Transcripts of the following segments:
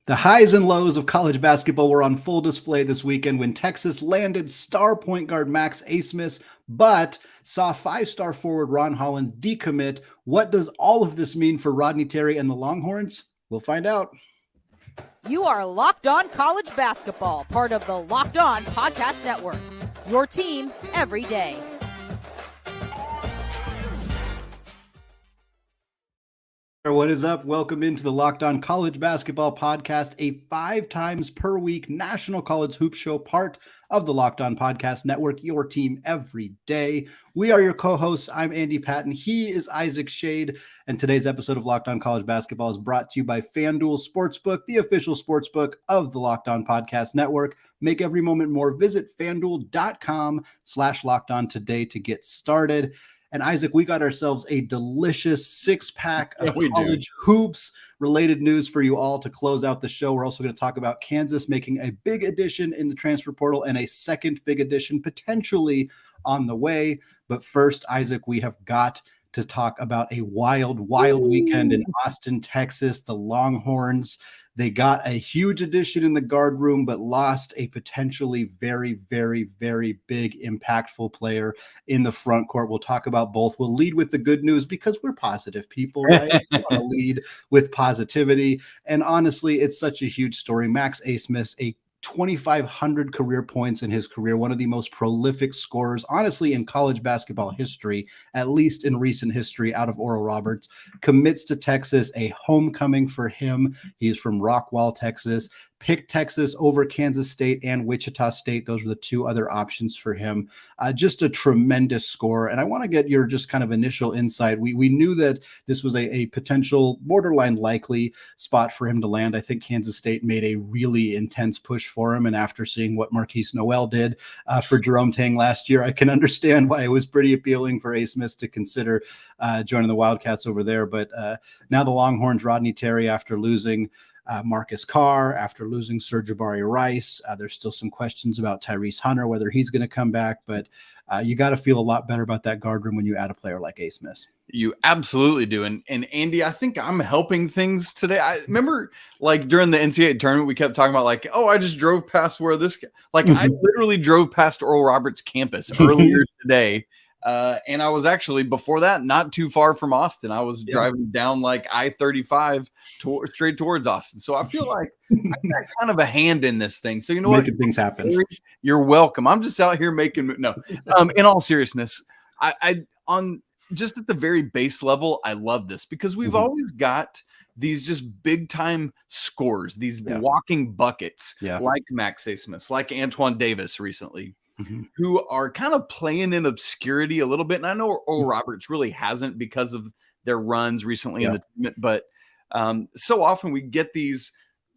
The highs and lows of college basketball were on full display this weekend when Texas landed star point guard Max Abmas, but saw five-star forward Ron Holland decommit. What does all of this mean for Rodney Terry and the Longhorns? We'll find out. You are Locked On College Basketball, part of the Locked On Podcast Network. Your team every day. What is up? Welcome into the Locked On College Basketball Podcast, a 5 times per week national college hoop show, part of the Locked On Podcast Network, your team every day. We are your co-hosts. I'm Andy Patton. He is Isaac Shade. And today's episode of Locked On College Basketball is brought to you by FanDuel Sportsbook, the official sportsbook of the Locked On Podcast Network. Make every moment more. Visit FanDuel.com/LockedOn today to get started. And Isaac, we got ourselves a delicious 6-pack of college hoops related news for you all to close out the show. We're also going to talk about Kansas making a big addition in the transfer portal and a second big addition potentially on the way. But first, Isaac, we have got to talk about a wild weekend in Austin, Texas. The Longhorns, they got a huge addition in the guard room, but lost a potentially very, very, very big, impactful player in the front court. We'll talk about both. We'll lead with the good news because we're positive people, right? We want to lead with positivity. And honestly, it's such a huge story. Max Abmas, a 2,500 career points in his career, one of the most prolific scorers, honestly, in college basketball history, at least in recent history, out of Oral Roberts, commits to Texas, a homecoming for him. He is from Rockwall, Texas, picked Texas over Kansas State and Wichita State. Those were the two other options for him. Just a tremendous scorer. And I want to get your just kind of initial insight. We knew that this was a potential borderline likely spot for him to land. I think Kansas State made a really intense push for him. And after seeing what Marquise Noel did for Jerome Tang last year, I can understand why it was pretty appealing for Abmas to consider joining the Wildcats over there. But now the Longhorns, Rodney Terry, after losing Marcus Carr, after losing Sir'Jabari Rice. There's still some questions about Tyrese Hunter, whether he's going to come back, but you got to feel a lot better about that guard room when you add a player like Abmas. You absolutely do. And Andy, I think I'm helping things today. I remember like during the NCAA tournament, we kept talking about like, oh, I just drove past where this guy, like I literally drove past Oral Roberts campus earlier today. And I was actually before that, not too far from Austin. I was driving down like I-35 straight towards Austin. So I feel like I got kind of a hand in this thing. So you know making things happen. You're welcome. I'm just out here making no. In all seriousness, I on just at the very base level, I love this because we've always got these just big time scores, these walking buckets like Max Abmas, like Antoine Davis recently. Who are kind of playing in obscurity a little bit. And I know Oral Roberts really hasn't because of their runs recently in the tournament, but so often we get these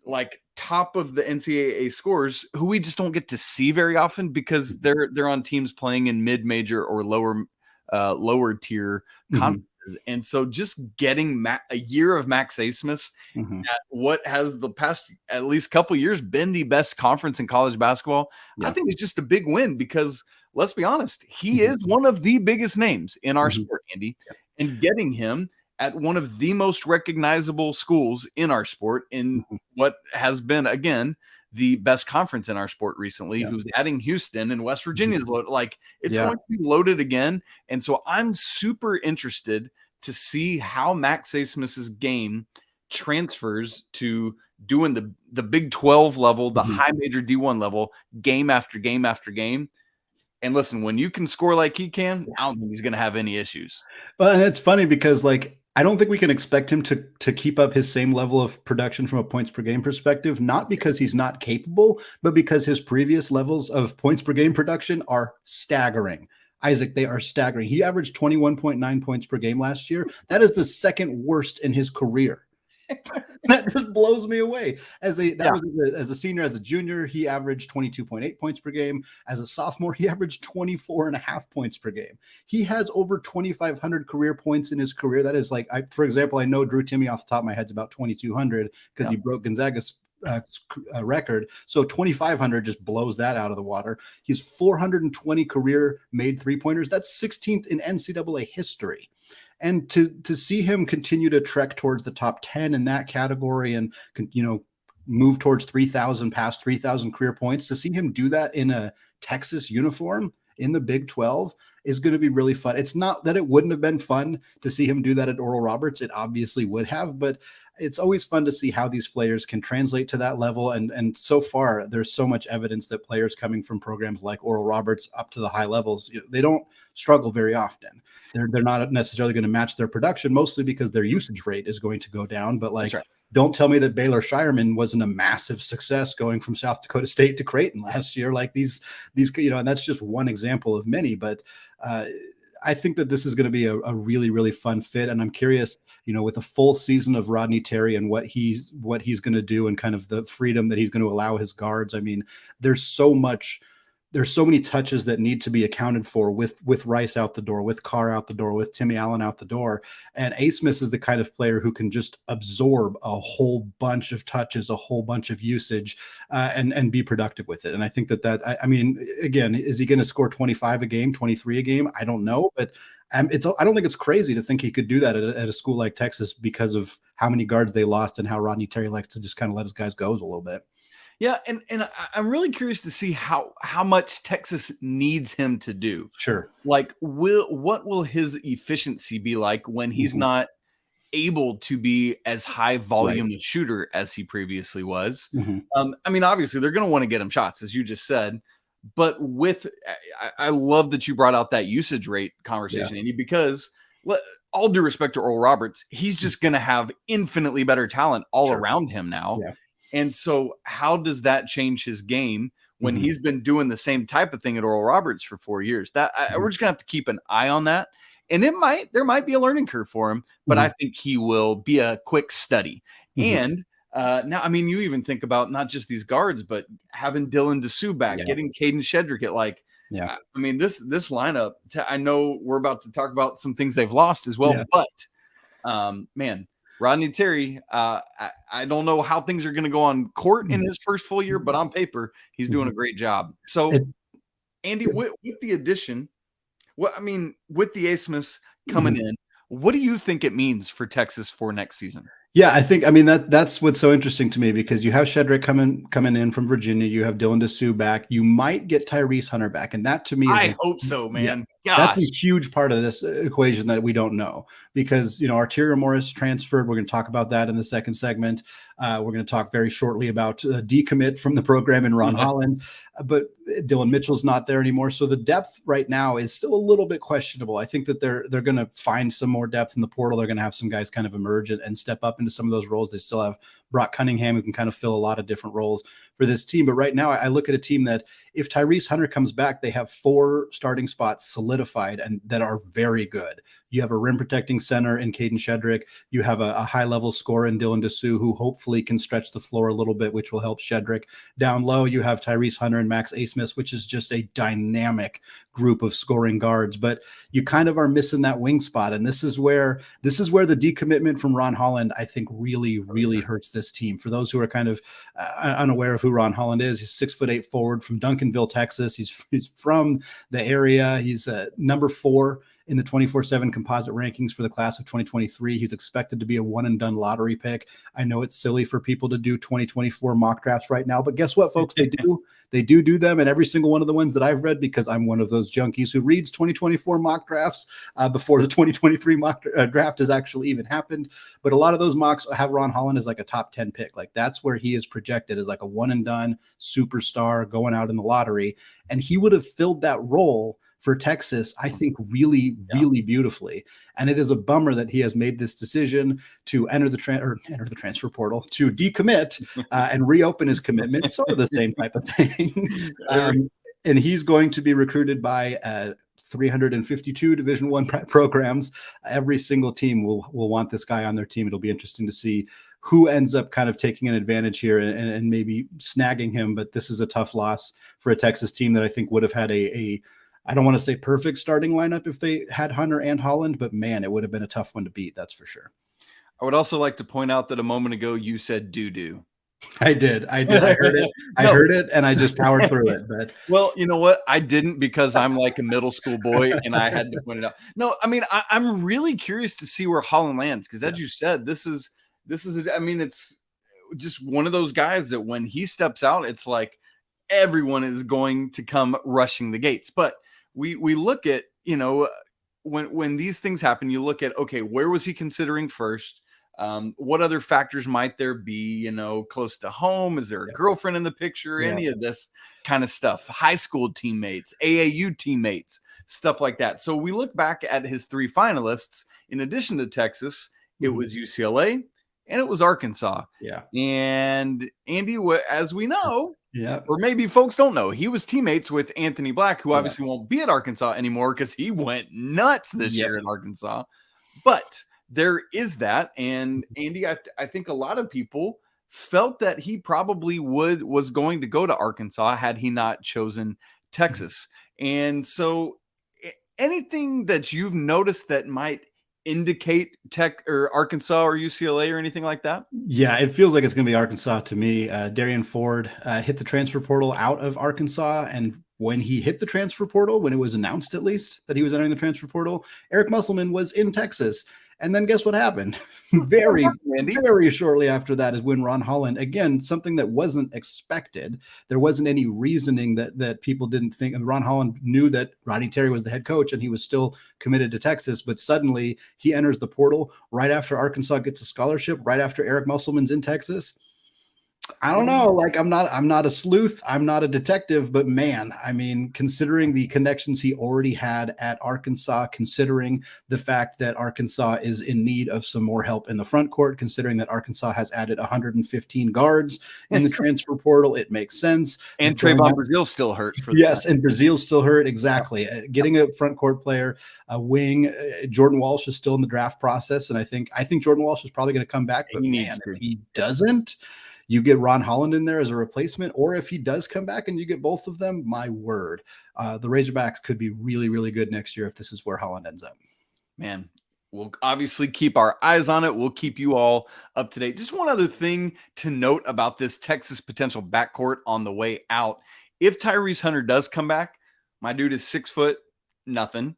like top of the NCAA scores who we just don't get to see very often because they're on teams playing in mid-major or lower tier conferences. And so just getting a year of Max Abmas at what has the past at least couple years been the best conference in college basketball, I think it's just a big win because let's be honest, he is one of the biggest names in our sport, Andy, and getting him at one of the most recognizable schools in our sport in what has been, again, the best conference in our sport recently, who's adding Houston and West Virginia's loaded. Like it's going to be loaded again. And so I'm super interested to see how Max Abmas's game transfers to doing the Big 12 level, the high major D1 level, game after game after game. And listen, when you can score like he can, I don't think he's going to have any issues. Well, and it's funny because like, I don't think we can expect him to keep up his same level of production from a points per game perspective, not because he's not capable, but because his previous levels of points per game production are staggering. Isaac, they are staggering. He averaged 21.9 points per game last year. That is the second worst in his career. That just blows me away. As a senior, as a junior, he averaged 22.8 points per game. As a sophomore, he averaged 24.5 points per game. He has over 2,500 career points in his career. That is like, for example, I know Drew Timme off the top of my head is about 2,200 because he broke Gonzaga's record. So 2,500 just blows that out of the water. He's 420 career made three-pointers. That's 16th in NCAA history. And to see him continue to trek towards the top 10 in that category and, move towards 3,000, past 3,000 career points. To see him do that in a Texas uniform in the Big 12 is going to be really fun. It's not that it wouldn't have been fun to see him do that at Oral Roberts. It obviously would have, but it's always fun to see how these players can translate to that level. And so far, there's so much evidence that players coming from programs like Oral Roberts up to the high levels, they don't struggle very often. They're not necessarily going to match their production, mostly because their usage rate is going to go down. But like, don't tell me that Baylor Shireman wasn't a massive success going from South Dakota State to Creighton last year. Like these, and that's just one example of many. But I think that this is going to be a really, really fun fit. And I'm curious, with a full season of Rodney Terry and what he's going to do and kind of the freedom that he's going to allow his guards. I mean, there's so many touches that need to be accounted for with Rice out the door, with Carr out the door, with Timmy Allen out the door. And Abmas is the kind of player who can just absorb a whole bunch of touches, a whole bunch of usage, and be productive with it. And I think I mean, again, is he going to score 25 a game, 23 a game? I don't know, but I don't think it's crazy to think he could do that at a school like Texas because of how many guards they lost and how Rodney Terry likes to just kind of let his guys go a little bit. Yeah, and I'm really curious to see how much Texas needs him to do. Sure. Like, what will his efficiency be like when he's not able to be as high volume a shooter as he previously was? I mean, obviously, they're going to want to get him shots, as you just said. But I love that you brought out that usage rate conversation, Andy, because all due respect to Oral Roberts, he's just going to have infinitely better talent all around him now. Yeah. And so how does that change his game when he's been doing the same type of thing at Oral Roberts for 4 years? We're just going to have to keep an eye on that. And there might be a learning curve for him, but I think he will be a quick study. And now, I mean, you even think about not just these guards, but having Dylan Dessou back, getting Caden Shedrick at I mean, this lineup, I know we're about to talk about some things they've lost as well, but man, Rodney Terry, I don't know how things are going to go on court in his first full year, but on paper, he's doing a great job. So, Andy, with the addition, with the Abmas coming in, what do you think it means for Texas for next season? Yeah, I mean, that's what's so interesting to me, because you have Shedrick coming in from Virginia. You have Dylan Dessou back. You might get Tyrese Hunter back. And that to me I hope so, man. Yeah, that's a huge part of this equation that we don't know, because, Arterio Morris transferred. We're going to talk about that in the second segment. We're going to talk very shortly about decommit from the program in Ron Holland, but Dylan Mitchell's not there anymore. So the depth right now is still a little bit questionable. I think that they're going to find some more depth in the portal. They're going to have some guys kind of emerge and step up into some of those roles. They still have Brock Cunningham, who can kind of fill a lot of different roles for this team. But right now, I look at a team that if Tyrese Hunter comes back, they have 4 starting spots solidified and that are very good. You have a rim protecting center in Caden Shedrick. You have a high level scorer in Dylan Dessou, who hopefully can stretch the floor a little bit, which will help Shedrick. Down low, you have Tyrese Hunter and Max Abmas, which is just a dynamic group of scoring guards. But you kind of are missing that wing spot, and this is where the decommitment from Ron Holland, I think, really, really hurts this team. For those who are kind of unaware of who Ron Holland is, he's 6'8" forward from Duncanville, Texas. He's from the area. He's number 4 in the 24/7 composite rankings for the class of 2023. He's expected to be a one and done lottery pick. I know it's silly for people to do 2024 mock drafts right now, but guess what, folks? They do them, and every single one of the ones that I've read, because I'm one of those junkies who reads 2024 mock drafts before the 2023 mock draft has actually even happened. But a lot of those mocks have Ron Holland as like a top 10 pick. Like, that's where he is projected as like a one and done superstar going out in the lottery, and he would have filled that role for Texas, I think, really, really beautifully. And it is a bummer that he has made this decision to enter the transfer portal, to decommit and reopen his commitment. Sort of the same type of thing. And he's going to be recruited by 352 Division I programs. Every single team will want this guy on their team. It'll be interesting to see who ends up kind of taking an advantage here and maybe snagging him. But this is a tough loss for a Texas team that I think would have had I don't want to say perfect starting lineup if they had Hunter and Holland, but man, it would have been a tough one to beat. That's for sure. I would also like to point out that a moment ago you said doo-doo. I did. I heard it. I heard it, and I just powered through it. But well, you know what? I didn't, because I'm like a middle school boy, and I had to point it out. No, I mean, I'm really curious to see where Holland lands, because as you said, this is. I mean, just one of those guys that when he steps out, it's like everyone is going to come rushing the gates. But we look at, when these things happen, you look at, okay, where was he considering first? What other factors might there be, close to home? Is there a girlfriend in the picture? Any of this kind of stuff, high school teammates, AAU teammates, stuff like that. So we look back at his 3 finalists. In addition to Texas, it was UCLA and it was Arkansas. Yeah. And Andy, as we know, or maybe folks don't know, he was teammates with Anthony Black, who obviously won't be at Arkansas anymore because he went nuts this year in Arkansas. But there is that. And Andy, I think a lot of people felt that he probably was going to go to Arkansas had he not chosen Texas. And so anything that you've noticed that might indicate Tech or Arkansas or UCLA or anything like that? Yeah, it feels like it's going to be Arkansas to me. Darian Ford hit the transfer portal out of Arkansas, and when he hit the transfer portal, when it was announced at least that he was entering the transfer portal, Eric Musselman was in Texas. And then guess what happened? Very shortly after that is when Ron Holland, again, something that wasn't expected. There wasn't any reasoning that people didn't think. And Ron Holland knew that Rodney Terry was the head coach and he was still committed to Texas. But suddenly he enters the portal right after Arkansas gets a scholarship, right after Eric Musselman's in Texas. I don't know. Like, I'm not a sleuth. I'm not a detective, but man, I mean, considering the connections he already had at Arkansas, considering the fact that Arkansas is in need of some more help in the front court, considering that Arkansas has added 115 guards in the transfer portal, it makes sense. And Trayvon Brazile still hurt. And Brazil's still hurt. Exactly. Getting a front court player, a wing, Jordan Walsh is still in the draft process. And I think Jordan Walsh is probably going to come back, but man, if he doesn't, you get Ron Holland in there as a replacement, or if he does come back and you get both of them, my word, the Razorbacks could be really, really good next year if this is where Holland ends up. Man, we'll obviously keep our eyes on it. We'll keep you all up to date. Just one other thing to note about this Texas potential backcourt on the way out. If Tyrese Hunter does come back, my dude is 6'0", and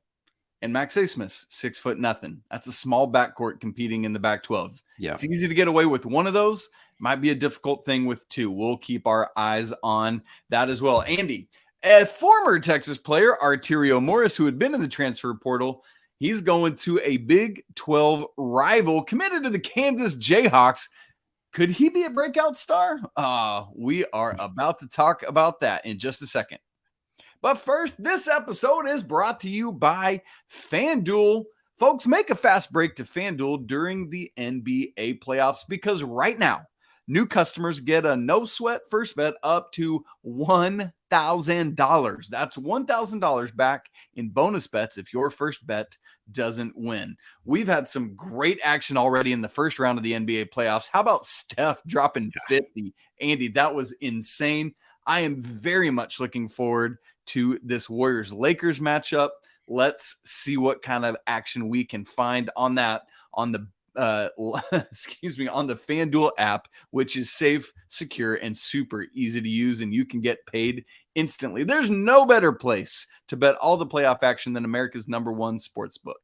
Max Abmas, 6'0". That's a small backcourt competing in the Pac-12. Yeah, it's easy to get away with one of those. Might be a difficult thing with 2. We'll keep our eyes on that as well. Andy, a former Texas player, Arterio Morris, who had been in the transfer portal, he's going to a Big 12 rival, committed to the Kansas Jayhawks. Could he be a breakout star? We are about to talk about that in just a second. But first, this episode is brought to you by FanDuel. Folks, make a fast break to FanDuel during the NBA playoffs because right now, new customers get a no-sweat first bet up to $1,000. That's $1,000 back in bonus bets if your first bet doesn't win. We've had some great action already in the first round of the NBA playoffs. How about Steph dropping 50? Andy, that was insane. I am very much looking forward to this Warriors-Lakers matchup. Let's see what kind of action we can find on that on the on the FanDuel app, which is safe, secure, and super easy to use, and you can get paid instantly. There's no better place to bet all the playoff action than America's #1 sportsbook.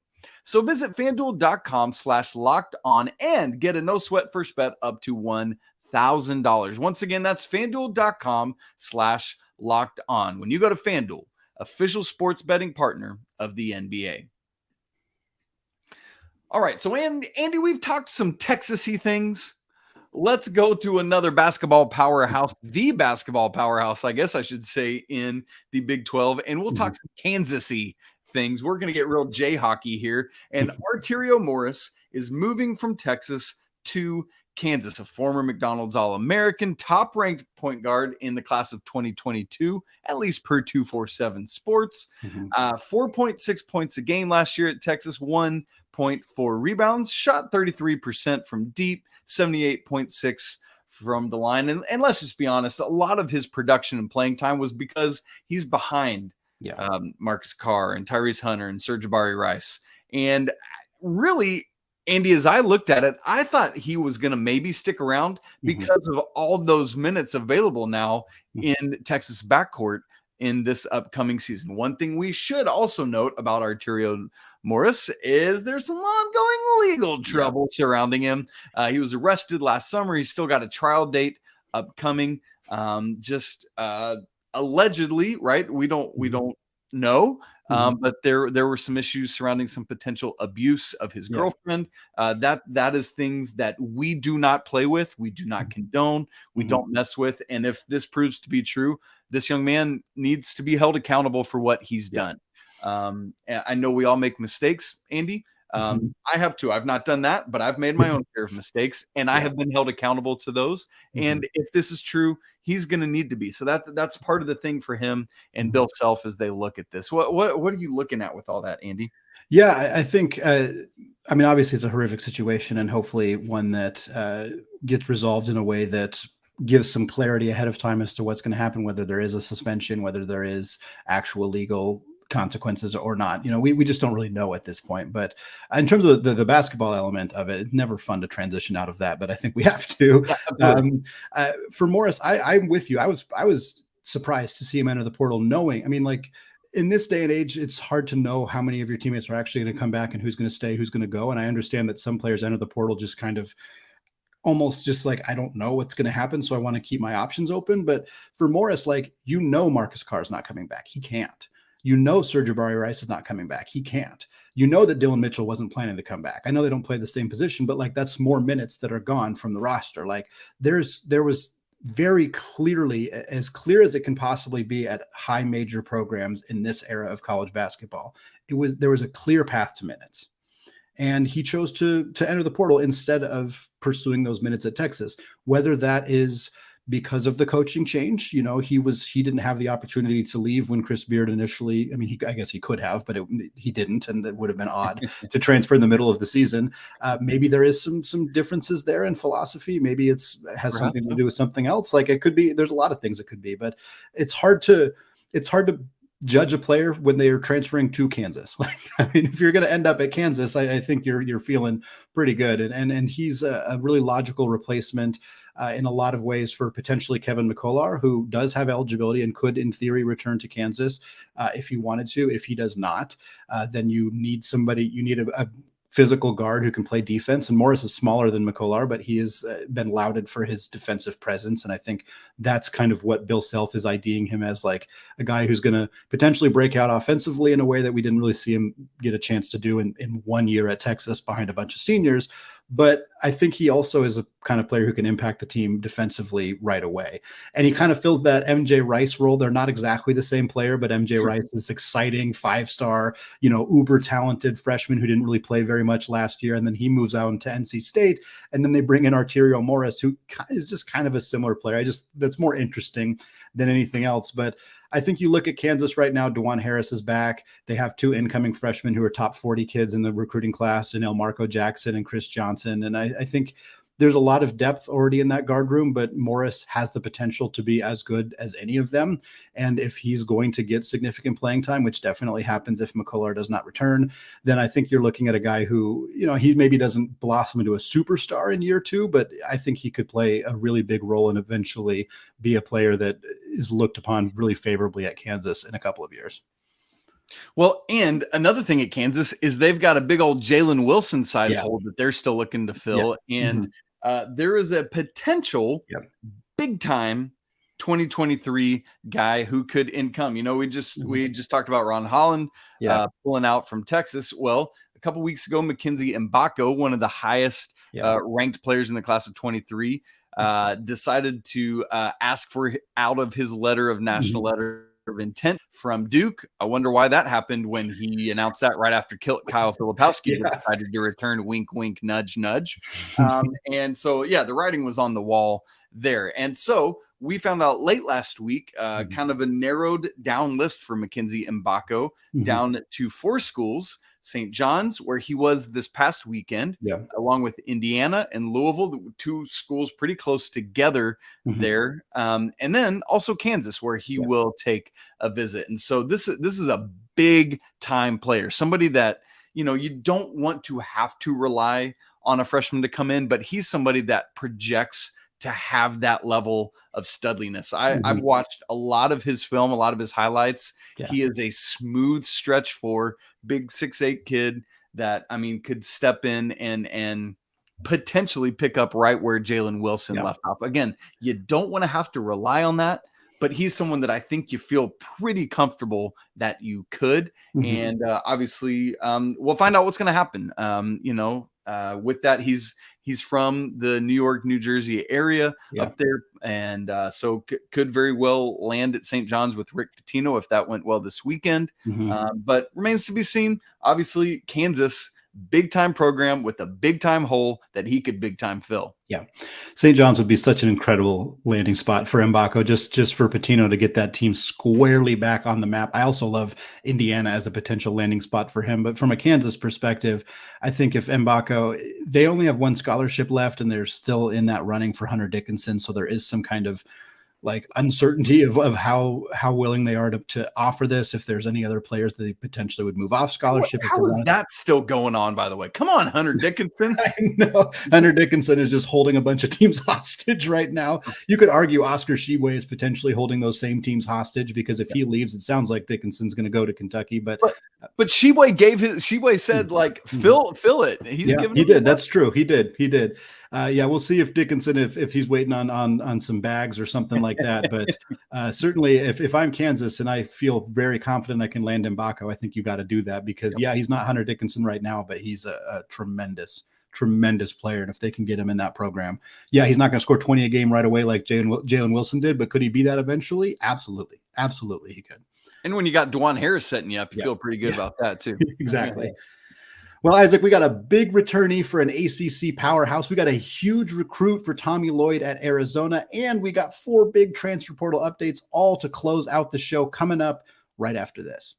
So visit FanDuel.com/lockedon and get a no-sweat first bet up to $1,000. Once again, that's FanDuel.com/lockedon. When you go to FanDuel, official sports betting partner of the NBA. All right, so Andy, we've talked some Texas-y things. Let's go to another basketball powerhouse, the basketball powerhouse, I guess I should say, in the Big 12, and we'll talk some Kansas-y things. We're going to get real Jayhockey here, and Arterio Morris is moving from Texas to Kansas, a former McDonald's All-American, top-ranked point guard in the class of 2022, at least per 247 Sports. 4.6 points a game last year at Texas, 1.4 rebounds, shot 33% from deep, 78.6 from the line. And let's just be honest, a lot of his production and playing time was because he's behind Marcus Carr and Tyrese Hunter and Serge Jabari Rice. And really, Andy, as I looked at it, I thought he was going to maybe stick around because of all those minutes available now in Texas backcourt. in this upcoming season. One thing we should also note about Arterio Morris is there's some ongoing legal trouble surrounding him. He was arrested last summer. He's still got a trial date upcoming. Allegedly, right? We don't know. But there were some issues surrounding some potential abuse of his girlfriend. That is things that we do not play with. We do not condone. We don't mess with. And if this proves to be true, this young man needs to be held accountable for what he's done. I know we all make mistakes, Andy. I have too. I've not done that, but I've made my own share of mistakes, and I have been held accountable to those. And if this is true, he's going to need to be. So that's part of the thing for him and Bill Self as they look at this. What are you looking at with all that, Andy? Yeah, I think, obviously it's a horrific situation, and hopefully one that gets resolved in a way that gives some clarity ahead of time as to what's going to happen, whether there is a suspension, whether there is actual legal consequences or not. We just don't really know at this point. But in terms of the basketball element of it, it's never fun to transition out of that, but I think we have to. For Morris, I'm with you. I was surprised to see him enter the portal, knowing, in this day and age, it's hard to know how many of your teammates are actually going to come back and who's going to stay, who's going to go. And I understand that some players enter the portal just kind of almost just like, I don't know what's going to happen, so I want to keep my options open. But for Morris, Marcus Carr is not coming back. He can't. Serge Ibaka-Rice is not coming back. He can't. That Dylan Mitchell wasn't planning to come back. I know they don't play the same position, but that's more minutes that are gone from the roster. There was very clearly, as clear as it can possibly be at high major programs in this era of college basketball, there was a clear path to minutes. And he chose to enter the portal instead of pursuing those minutes at Texas, whether that is because of the coaching change. He didn't have the opportunity to leave when Chris Beard initially, I guess he could have, but he didn't. And it would have been odd to transfer in the middle of the season. Maybe there is some differences there in philosophy. Maybe has something to do with something else. It could be, there's a lot of things it could be, but it's hard to judge a player when they are transferring to Kansas. If you're going to end up at Kansas, I think you're feeling pretty good. And he's a really logical replacement in a lot of ways for potentially Kevin McCullar, who does have eligibility and could, in theory, return to Kansas if he wanted to. If he does not, then you need a physical guard who can play defense. And Morris is smaller than McCullar, but he has been lauded for his defensive presence. And I think that's kind of what Bill Self is IDing him as, a guy who's going to potentially break out offensively in a way that we didn't really see him get a chance to do in 1 year at Texas behind a bunch of seniors. But I think he also is a kind of player who can impact the team defensively right away. And he kind of fills that MJ Rice role. They're not exactly the same player, but MJ Rice is exciting, 5-star, uber talented freshman who didn't really play very much last year. And then he moves out into NC State. And then they bring in Arterio Morris, who is just kind of a similar player. That's more interesting than anything else. But I think you look at Kansas right now, DeJuan Harris is back. They have 2 incoming freshmen who are top 40 kids in the recruiting class, in Marco Jackson and Chris Johnson. And I think there's a lot of depth already in that guard room, but Morris has the potential to be as good as any of them. And if he's going to get significant playing time, which definitely happens if McCullar does not return, then I think you're looking at a guy who, he maybe doesn't blossom into a superstar in year 2, but I think he could play a really big role and eventually be a player that is looked upon really favorably at Kansas in a couple of years. Well, and another thing at Kansas is they've got a big old Jalen Wilson size hole that they're still looking to fill. And there is a potential big time 2023 guy who could income. We just talked about Ron Holland pulling out from Texas. Well, a couple weeks ago, Mackenzie Mgbako, one of the highest ranked players in the class of 23, decided to ask for out of his letter of national letter of intent from Duke. I wonder why that happened when he announced that right after Kyle Filipowski decided to return. Wink, wink, nudge, nudge. And so, the writing was on the wall there. And so we found out late last week, kind of a narrowed down list for Mackenzie Mgbako down to 4 schools. St. John's, where he was this past weekend, along with Indiana and Louisville, the 2 schools pretty close together there. And then also Kansas, where he will take a visit. And so this is a big time player, somebody that, you don't want to have to rely on a freshman to come in, but he's somebody that projects to have that level of studliness. I've watched a lot of his film, a lot of his highlights. Yeah. He is a smooth stretch for big 6'8" kid that, I mean, could step in and potentially pick up right where Jalen Wilson left off. Again, you don't want to have to rely on that, but he's someone that I think you feel pretty comfortable that you could. And obviously, we'll find out what's going to happen. With that, he's from the New York, New Jersey area up there. And so could very well land at St. John's with Rick Pitino if that went well this weekend. But remains to be seen. Obviously, Kansas, big time program with a big time hole that he could big time fill. Yeah. St. John's would be such an incredible landing spot for Mgbako, just for Pitino to get that team squarely back on the map. I also love Indiana as a potential landing spot for him. But from a Kansas perspective, I think if Mgbako, they only have one scholarship left and they're still in that running for Hunter Dickinson. So there is some kind of like uncertainty of how willing they are to offer this. If there's any other players that they potentially would move off scholarship. How is that still going on, by the way? Come on, Hunter Dickinson. I know. Hunter Dickinson is just holding a bunch of teams hostage right now. You could argue Oscar Tshiebwe is potentially holding those same teams hostage because if he leaves, it sounds like Dickinson's going to go to Kentucky. But Tshiebwe said like fill it. He did. That's true. He did. We'll see if Dickinson, if he's waiting on some bags or something like that. But certainly if I'm Kansas and I feel very confident I can land Mgbako, I think you got to do that because he's not Hunter Dickinson right now, but he's a tremendous player. And if they can get him in that program, he's not going to score 20 a game right away like Jalen Wilson did, but could he be that eventually? Absolutely he could. And when you got DeJuan Harris setting you up, you feel pretty good about that too. Exactly. Well, Isaac, we got a big returnee for an ACC powerhouse. We got a huge recruit for Tommy Lloyd at Arizona, and we got 4 big transfer portal updates all to close out the show coming up right after this.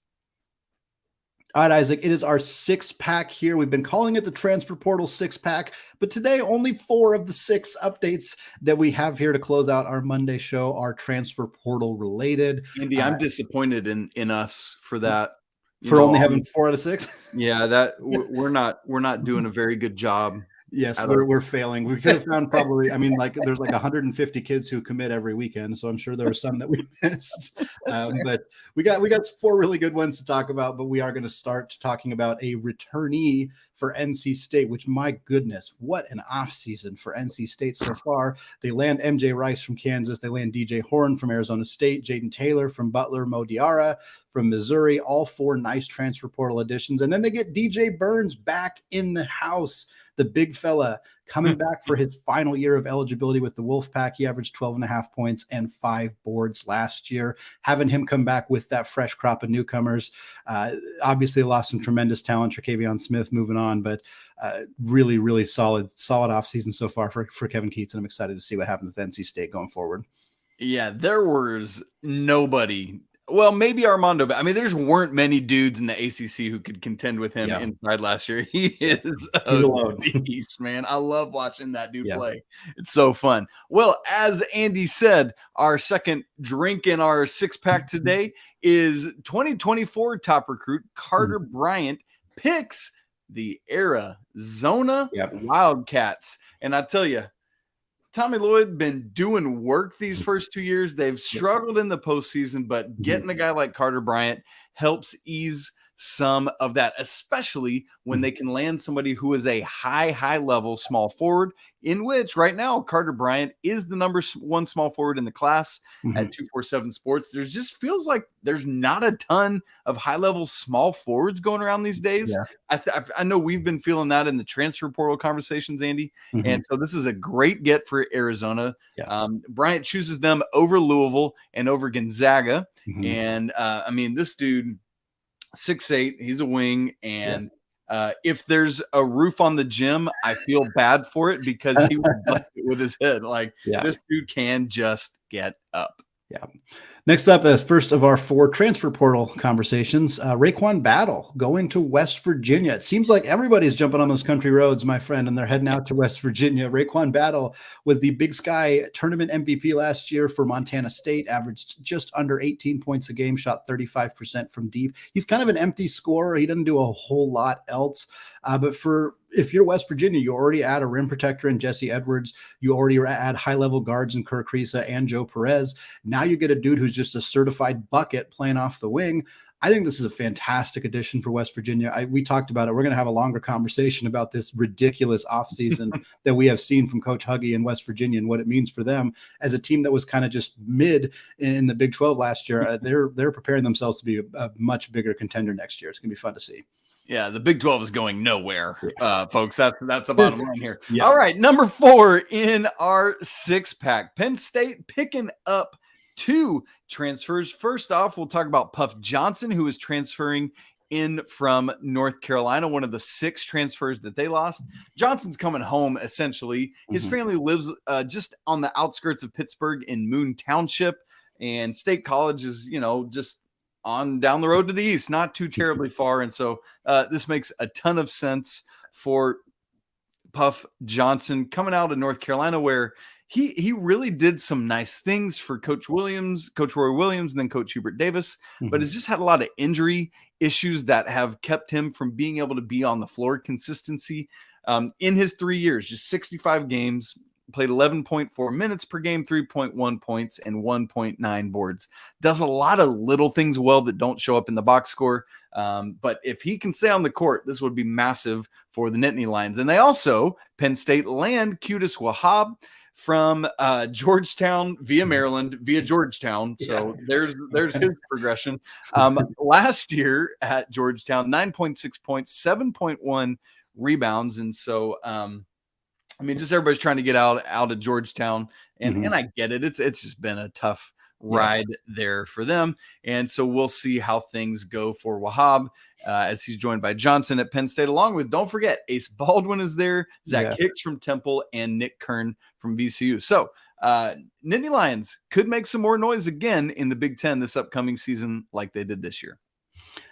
All right, Isaac, it is our 6-pack here. We've been calling it the Transfer Portal 6-pack, but today only 4 of the 6 updates that we have here to close out our Monday show are transfer portal related. Andy, I'm disappointed in us for that. Only having 4 out of 6? Yeah, that we're not doing a very good job. Yes, we're failing. We could have found probably, there's like 150 kids who commit every weekend. So I'm sure there were some that we missed. But we got 4 really good ones to talk about, but we are going to start talking about a returnee for NC State, which my goodness, what an off season for NC State so far. They land MJ Rice from Kansas. They land DJ Horn from Arizona State, Jaden Taylor from Butler, Mo Diarra from Missouri, all 4 nice transfer portal additions. And then they get DJ Burns back in the house. The big fella coming back for his final year of eligibility with the Wolfpack. He averaged 12.5 points and 5 boards last year. Having him come back with that fresh crop of newcomers, obviously lost some tremendous talent. Tre'Quavion Smith moving on, but really, really solid offseason so far for Kevin Keats. And I'm excited to see what happens with NC State going forward. Yeah, there was nobody. Well, maybe Armando, but there weren't many dudes in the ACC who could contend with him inside last year. He is a beast, man. I love watching that dude play. It's so fun. Well, as Andy said, our second drink in our 6-pack today is 2024 top recruit Carter Bryant picks the Arizona Wildcats. And I tell you, Tommy Lloyd been doing work these first 2 years. They've struggled in the postseason, but getting a guy like Carter Bryant helps ease some of that, especially when they can land somebody who is a high level small forward, in which right now Carter Bryant is the number 1 small forward in the class at 247 Sports. There's just feels like there's not a ton of high level small forwards going around these days. I know we've been feeling that in the transfer portal conversations, Andy. And so this is a great get for Arizona. Bryant chooses them over Louisville and over Gonzaga. And this dude, 6'8", he's a wing, and if there's a roof on the gym, I feel bad for it because he would bust it with his head. This dude can just get up. Next up, as first of our 4 transfer portal conversations, Raekwon Battle going to West Virginia. It seems like everybody's jumping on those country roads, my friend, and they're heading out to West Virginia. Raekwon Battle was the Big Sky tournament MVP last year for Montana State, averaged just under 18 points a game, shot 35% from deep. He's kind of an empty scorer. He doesn't do a whole lot else, but for if you're West Virginia, you already add a rim protector in Jesse Edwards. You already add high-level guards in Kirk Risa and Joe Perez. Now you get a dude who's just a certified bucket playing off the wing. I think this is a fantastic addition for West Virginia. We talked about it. We're going to have a longer conversation about this ridiculous offseason that we have seen from Coach Huggy in West Virginia and what it means for them as a team that was kind of just mid in the Big 12 last year. They're preparing themselves to be a much bigger contender next year. It's going to be fun to see. Yeah, the Big 12 is going nowhere, folks. That's the bottom line here. Yeah. All right, number 4 in our 6-pack. Penn State picking up 2 transfers. First off, we'll talk about Puff Johnson, who is transferring in from North Carolina, one of the 6 transfers that they lost. Johnson's coming home, essentially. His family lives just on the outskirts of Pittsburgh in Moon Township, and State College is, just on down the road to the east, not too terribly far. And so this makes a ton of sense for Puff Johnson coming out of North Carolina, where he really did some nice things for Coach Roy Williams, and then Coach Hubert Davis, but has just had a lot of injury issues that have kept him from being able to be on the floor consistency. In his 3 years, just 65 games, played 11.4 minutes per game, 3.1 points, and 1.9 boards. Does a lot of little things well that don't show up in the box score. But if he can stay on the court, this would be massive for the Nittany Lions. And they also, Penn State, land Qudus Wahab from Georgetown via Maryland via Georgetown. So there's his progression. Last year at Georgetown, 9.6 points, 7.1 rebounds. And so, just everybody's trying to get out of Georgetown, and I get it. It's just been a tough ride there for them. And so we'll see how things go for Wahab as he's joined by Johnson at Penn State, along with, don't forget, Ace Baldwin is there, Zach Hicks from Temple, and Nick Kern from VCU. So Nittany Lions could make some more noise again in the Big Ten this upcoming season like they did this year.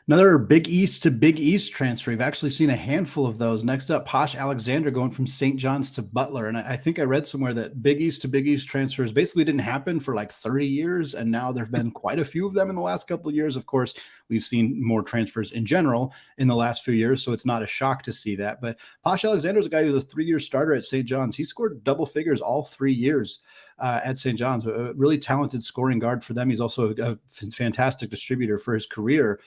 Another Big East to Big East transfer. We've actually seen a handful of those. Next up, Posh Alexander going from St. John's to Butler. And I think I read somewhere that Big East to Big East transfers basically didn't happen for like 30 years. And now there have been quite a few of them in the last couple of years. Of course, we've seen more transfers in general in the last few years, so it's not a shock to see that. But Posh Alexander is a guy who's a 3-year starter at St. John's. He scored double figures all 3 years at St. John's. A really talented scoring guard for them. He's also a fantastic distributor for his career.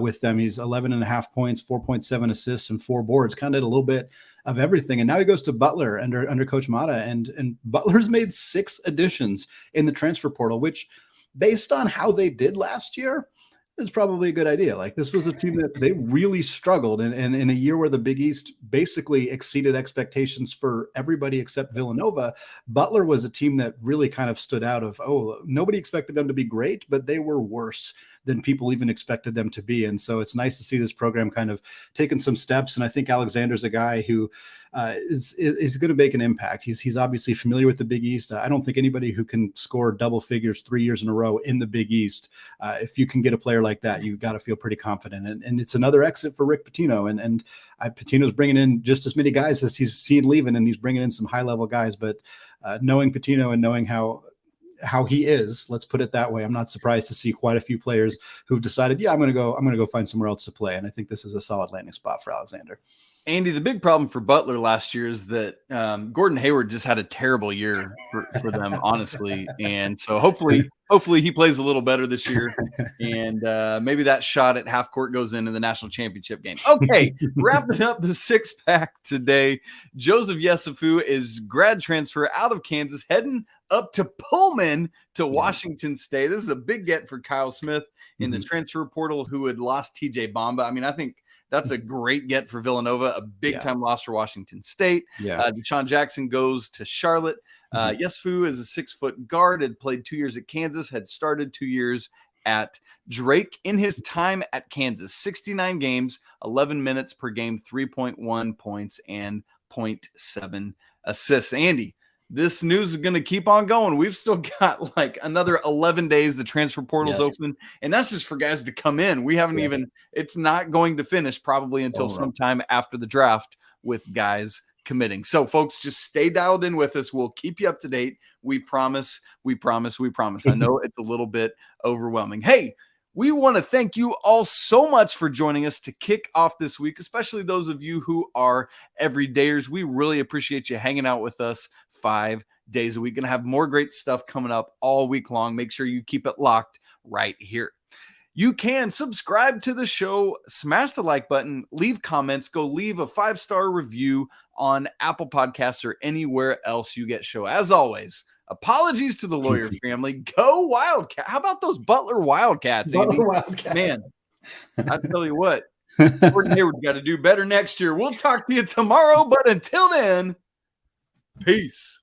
With them, he's 11.5 points, 4.7 assists, and 4 boards. Kind of did a little bit of everything. And now he goes to Butler under Coach Mata, and Butler's made 6 additions in the transfer portal, which, based on how they did last year, is probably a good idea. Like, this was a team that they really struggled, and in a year where the Big East basically exceeded expectations for everybody except Villanova, Butler was a team that really kind of stood out of, nobody expected them to be great, but they were worse than people even expected them to be. And so it's nice to see this program kind of taking some steps. And I think Alexander's a guy who is going to make an impact. He's obviously familiar with the Big East. I don't think anybody who can score double figures 3 years in a row in the Big East, if you can get a player like that, you've got to feel pretty confident. And it's another exit for Rick Pitino. And Pitino's bringing in just as many guys as he's seen leaving, and he's bringing in some high-level guys. But knowing Pitino and knowing how he is, let's put it that way, I'm not surprised to see quite a few players who've decided, I'm going to go find somewhere else to play. And I think this is a solid landing spot for Alexander. Andy, the big problem for Butler last year is that Gordon Hayward just had a terrible year for them, honestly. And so hopefully he plays a little better this year, and maybe that shot at half court goes into the national championship game. Okay, wrapping up the 6-pack today. Joseph Yesufu is grad transfer out of Kansas, heading up to Pullman to Washington State. This is a big get for Kyle Smith in the transfer portal, who had lost TJ Bamba. I think that's a great get for Villanova, a big-time loss for Washington State. Deshaun Jackson goes to Charlotte. Yesufu is a 6-foot guard, had played 2 years at Kansas, had started 2 years at Drake. In his time at Kansas, 69 games, 11 minutes per game, 3.1 points, and 0.7 assists. Andy, this news is going to keep on going. We've still got like another 11 days. The transfer portal's open, and that's just for guys to come in. We haven't even, it's not going to finish probably until sometime after the draft with guys committing. So folks, just stay dialed in with us. We'll keep you up to date. We promise. I know it's a little bit overwhelming. Hey, We want to thank you all so much for joining us to kick off this week, especially those of you who are everydayers. We really appreciate you hanging out with us 5 days a week. Going to have more great stuff coming up all week long. Make sure you keep it locked right here. You can subscribe to the show, smash the like button, leave comments, go leave a 5-star review on Apple Podcasts or anywhere else you get show. As always, apologies to the lawyer family. Go Wildcat. How about those Butler Wildcats, Andy? Man, I tell you what, Gordon Hayward's got to do better next year. We'll talk to you tomorrow, but until then, peace.